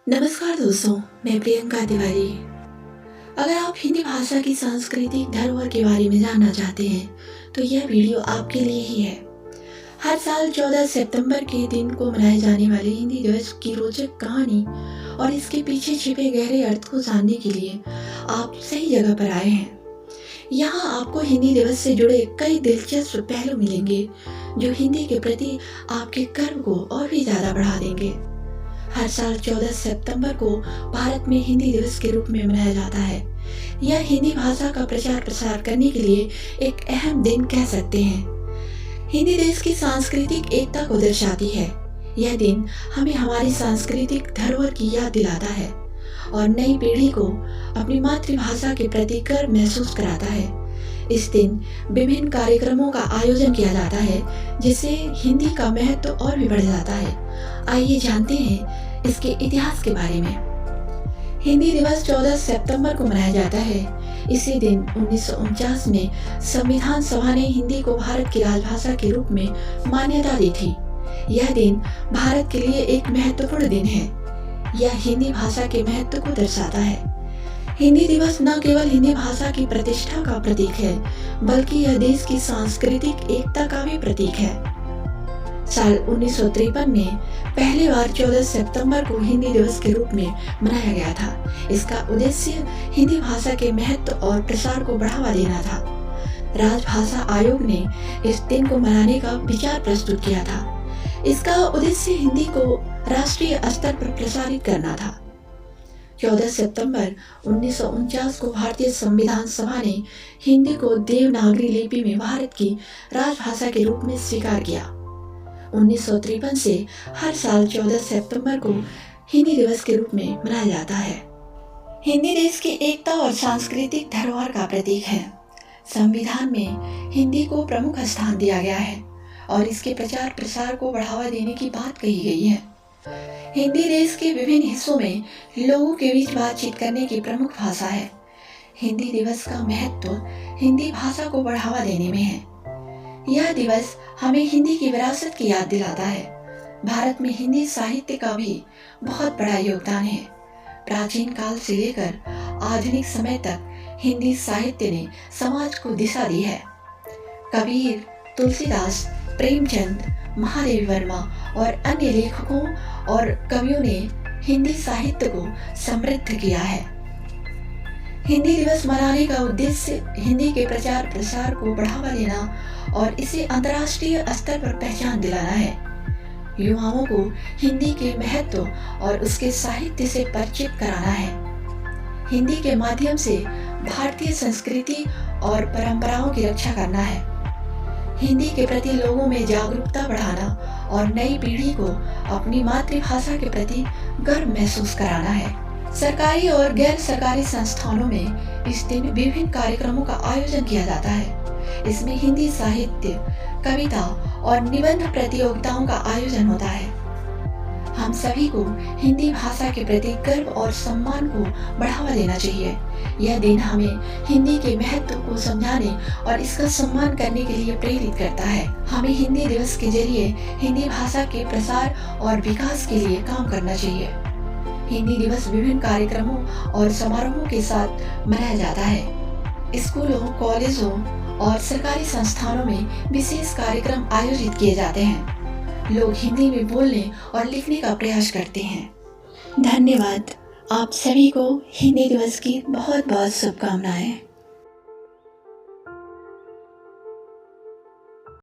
नमस्कार दोस्तों, मैं प्रियंका तिवारी। अगर आप हिंदी भाषा की सांस्कृतिक धरोहर के बारे में जानना चाहते हैं, तो यह वीडियो आपके लिए ही है। हर साल 14 सितंबर के दिन को मनाए जाने वाले हिंदी दिवस की रोचक कहानी और इसके पीछे छिपे गहरे अर्थ को जानने के लिए आप सही जगह पर आए हैं। यहाँ आपको हिंदी दिवस से जुड़े कई दिलचस्प पहलू मिलेंगे, जो हिंदी के प्रति आपके गर्व को और भी ज़्यादा बढ़ा देंगे। हर साल 14 सितंबर को भारत में हिंदी दिवस के रूप में मनाया जाता है। यह हिंदी भाषा का प्रचार प्रसार करने के लिए एक अहम दिन कह सकते हैं। हिंदी देश की सांस्कृतिक एकता को दर्शाती है। यह दिन हमें हमारी सांस्कृतिक धरोहर की याद दिलाता है और नई पीढ़ी को अपनी मातृभाषा के प्रति गर्व महसूस कराता है। इस दिन विभिन्न कार्यक्रमों का आयोजन किया जाता है, जिससे हिंदी का महत्व और भी बढ़ जाता है। आइए जानते हैं इसके इतिहास के बारे में। हिंदी दिवस 14 सितंबर को मनाया जाता है। इसी दिन 1949 में संविधान सभा ने हिंदी को भारत की राजभाषा के रूप में मान्यता दी थी। यह दिन भारत के लिए एक महत्वपूर्ण दिन है। यह हिंदी भाषा के महत्व को दर्शाता है। हिंदी दिवस न केवल हिंदी भाषा की प्रतिष्ठा का प्रतीक है, बल्कि यह देश की सांस्कृतिक एकता का भी प्रतीक है। साल 1953 में पहली बार 14 सितंबर को हिंदी दिवस के रूप में मनाया गया था। इसका उद्देश्य हिंदी भाषा के महत्व और प्रसार को बढ़ावा देना था। राजभाषा आयोग ने इस दिन को मनाने का विचार प्रस्तुत किया था। इसका उद्देश्य हिंदी को राष्ट्रीय स्तर पर प्रसारित करना था। 14 सितंबर 1949 को भारतीय संविधान सभा ने हिंदी को देवनागरी लिपि में भारत की राजभाषा के रूप में स्वीकार किया। 1953 से हर साल 14 सितंबर को हिंदी दिवस के रूप में मनाया जाता है। हिंदी देश की एकता और सांस्कृतिक धरोहर का प्रतीक है। संविधान में हिंदी को प्रमुख स्थान दिया गया है और इसके प्रचार प्रसार को बढ़ावा देने की बात कही गई है। हिंदी देश के विभिन्न हिस्सों में लोगों के बीच बातचीत करने की प्रमुख भाषा है। हिंदी दिवस का महत्व हिंदी भाषा को बढ़ावा देने में है। यह दिवस हमें हिंदी की विरासत की याद दिलाता है। भारत में हिंदी साहित्य का भी बहुत बड़ा योगदान है। प्राचीन काल से लेकर आधुनिक समय तक हिंदी साहित्य ने समाज को दिशा दी है। कबीर, तुलसीदास, प्रेमचंद, महादेवी वर्मा और अन्य लेखकों और कवियों ने हिंदी साहित्य को समृद्ध किया है। हिंदी दिवस मनाने का उद्देश्य हिंदी के प्रचार प्रसार को बढ़ावा देना और इसे अंतर्राष्ट्रीय स्तर पर पहचान दिलाना है। युवाओं को हिंदी के महत्व और उसके साहित्य से परिचित कराना है। हिंदी के माध्यम से भारतीय संस्कृति और परंपराओं की रक्षा करना है। हिंदी के प्रति लोगों में जागरूकता बढ़ाना और नई पीढ़ी को अपनी मातृभाषा के प्रति गर्व महसूस कराना है। सरकारी और गैर सरकारी संस्थानों में इस दिन विभिन्न कार्यक्रमों का आयोजन किया जाता है। इसमें हिंदी साहित्य, कविता और निबंध प्रतियोगिताओं का आयोजन होता है। हम सभी को हिंदी भाषा के प्रति गर्व और सम्मान को बढ़ावा देना चाहिए। यह दिन हमें हिंदी के महत्व को समझाने और इसका सम्मान करने के लिए प्रेरित करता है। हमें हिंदी दिवस के जरिए हिंदी भाषा के प्रसार और विकास के लिए काम करना चाहिए। हिंदी दिवस विभिन्न कार्यक्रमों और समारोहों के साथ मनाया जाता है। स्कूलों, कॉलेजों और सरकारी संस्थानों में विशेष कार्यक्रम आयोजित किए जाते हैं। लोग हिंदी में बोलने और लिखने का प्रयास करते हैं। धन्यवाद। आप सभी को हिंदी दिवस की बहुत बहुत शुभकामनाएं।